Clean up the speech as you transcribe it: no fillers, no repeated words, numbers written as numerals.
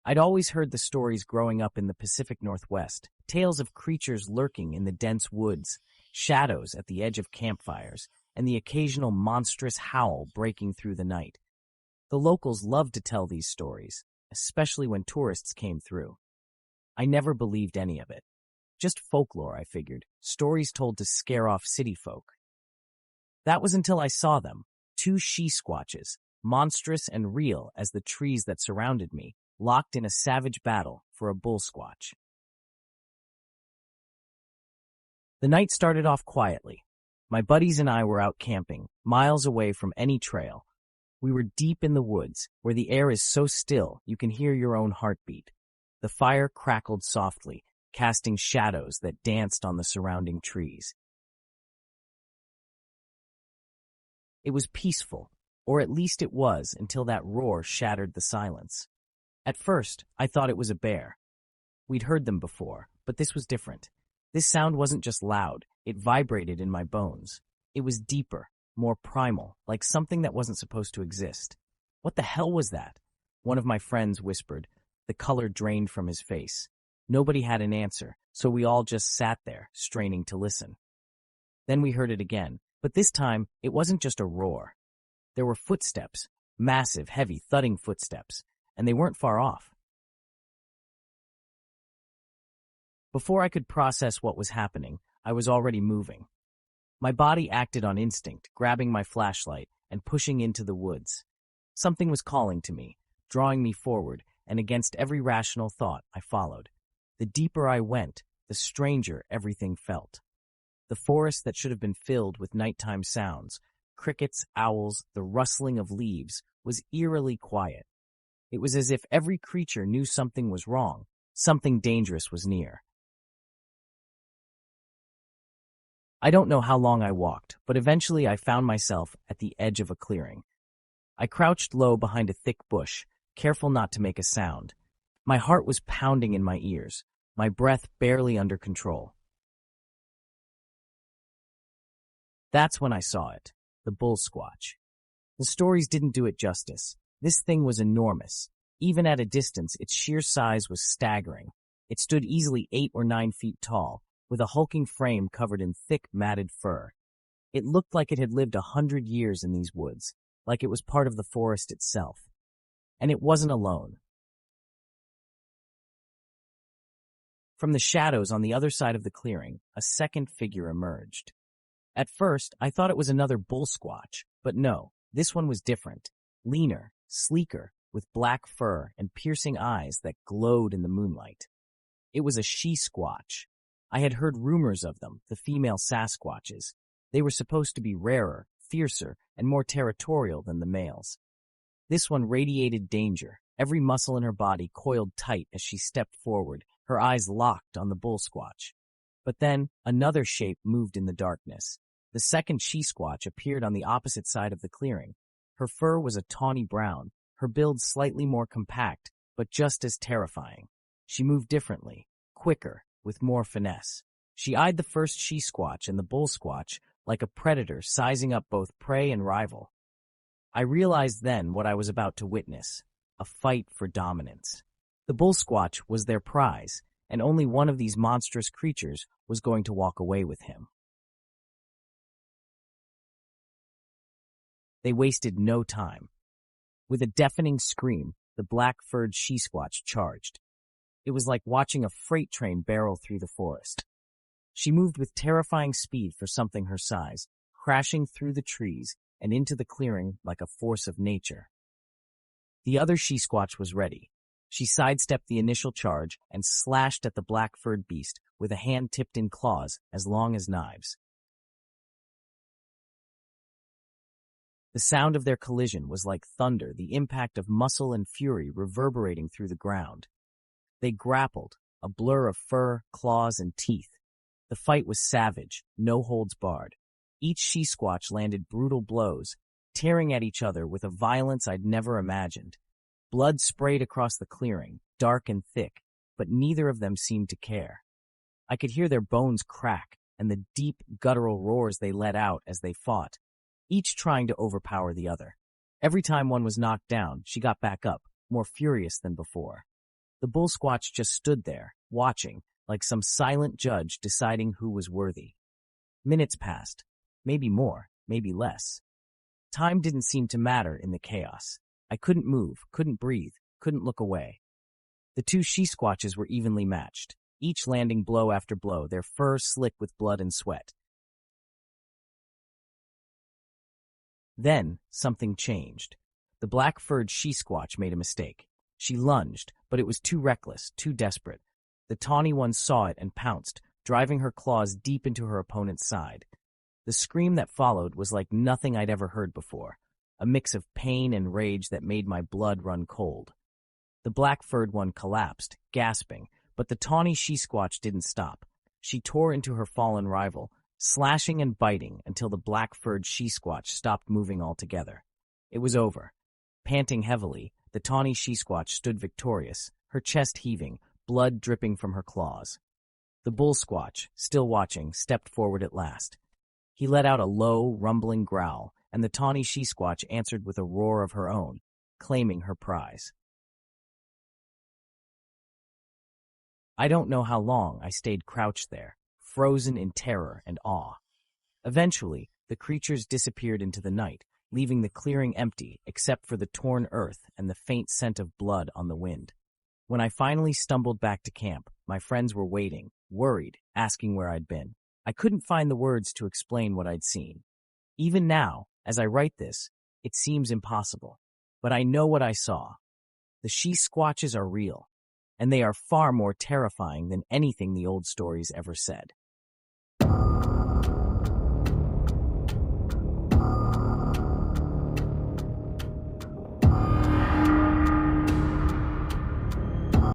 I'd always heard the stories growing up in the Pacific Northwest, tales of creatures lurking in the dense woods, shadows at the edge of campfires, and the occasional monstrous howl breaking through the night. The locals loved to tell these stories, especially when tourists came through. I never believed any of it. Just folklore, I figured, stories told to scare off city folk. That was until I saw them, two she-squatches, monstrous and real as the trees that surrounded me, locked in a savage battle for a bull squatch. The night started off quietly. My buddies and I were out camping, miles away from any trail. We were deep in the woods, where the air is so still you can hear your own heartbeat. The fire crackled softly, casting shadows that danced on the surrounding trees. It was peaceful, or at least it was until that roar shattered the silence. At first, I thought it was a bear. We'd heard them before, but this was different. This sound wasn't just loud, it vibrated in my bones. It was deeper, more primal, like something that wasn't supposed to exist. What the hell was that? One of my friends whispered. The color drained from his face. Nobody had an answer, so we all just sat there, straining to listen. Then we heard it again, but this time it wasn't just a roar. There were footsteps, massive, heavy, thudding footsteps, and they weren't far off. Before I could process what was happening, I was already moving. My body acted on instinct, grabbing my flashlight and pushing into the woods. Something was calling to me, drawing me forward, and against every rational thought, I followed. The deeper I went, the stranger everything felt. The forest that should have been filled with nighttime sounds, crickets, owls, the rustling of leaves, was eerily quiet. It was as if every creature knew something was wrong, something dangerous was near. I don't know how long I walked, but eventually I found myself at the edge of a clearing. I crouched low behind a thick bush, careful not to make a sound. My heart was pounding in my ears, my breath barely under control. That's when I saw it, the Bull Squatch. The stories didn't do it justice. This thing was enormous. Even at a distance, its sheer size was staggering. It stood easily 8 or 9 feet tall, with a hulking frame covered in thick, matted fur. It looked like it had lived 100 years in these woods, like it was part of the forest itself. And it wasn't alone. From the shadows on the other side of the clearing, a second figure emerged. At first, I thought it was another bull squatch, but no, this one was different. Leaner, sleeker, with black fur and piercing eyes that glowed in the moonlight. It was a she-squatch. I had heard rumors of them, the female Sasquatches. They were supposed to be rarer, fiercer, and more territorial than the males. This one radiated danger, every muscle in her body coiled tight as she stepped forward, her eyes locked on the bull squatch. But then, another shape moved in the darkness. The second she-squatch appeared on the opposite side of the clearing. Her fur was a tawny brown, her build slightly more compact, but just as terrifying. She moved differently, quicker, with more finesse. She eyed the first she-squatch and the bull squatch like a predator sizing up both prey and rival. I realized then what I was about to witness, a fight for dominance. The bull squatch was their prize, and only one of these monstrous creatures was going to walk away with him. They wasted no time. With a deafening scream, the black-furred she-squatch charged. It was like watching a freight train barrel through the forest. She moved with terrifying speed for something her size, crashing through the trees and into the clearing like a force of nature. The other she-squatch was ready. She sidestepped the initial charge and slashed at the black-furred beast with a hand tipped in claws as long as knives. The sound of their collision was like thunder, the impact of muscle and fury reverberating through the ground. They grappled, a blur of fur, claws, and teeth. The fight was savage, no holds barred. Each she-squatch landed brutal blows, tearing at each other with a violence I'd never imagined. Blood sprayed across the clearing, dark and thick, but neither of them seemed to care. I could hear their bones crack and the deep, guttural roars they let out as they fought, each trying to overpower the other. Every time one was knocked down, she got back up, more furious than before. The Bull Squatch just stood there, watching, like some silent judge deciding who was worthy. Minutes passed. Maybe more, maybe less. Time didn't seem to matter in the chaos. I couldn't move, couldn't breathe, couldn't look away. The two She-Squatches were evenly matched, each landing blow after blow, their fur slick with blood and sweat. Then, something changed. The black-furred She-Squatch made a mistake. She lunged, but it was too reckless, too desperate. The tawny one saw it and pounced, driving her claws deep into her opponent's side. The scream that followed was like nothing I'd ever heard before, a mix of pain and rage that made my blood run cold. The black-furred one collapsed, gasping, but the tawny She-Squatch didn't stop. She tore into her fallen rival, slashing and biting until the black-furred She-Squatch stopped moving altogether. It was over. Panting heavily, the tawny She-Squatch stood victorious, her chest heaving, blood dripping from her claws. The Bull Squatch, still watching, stepped forward at last. He let out a low, rumbling growl, and the tawny She-Squatch answered with a roar of her own, claiming her prize. I don't know how long I stayed crouched there, frozen in terror and awe. Eventually, the creatures disappeared into the night, leaving the clearing empty except for the torn earth and the faint scent of blood on the wind. When I finally stumbled back to camp, my friends were waiting, worried, asking where I'd been. I couldn't find the words to explain what I'd seen. Even now, as I write this, it seems impossible. But I know what I saw. The She-Squatches are real, and they are far more terrifying than anything the old stories ever said.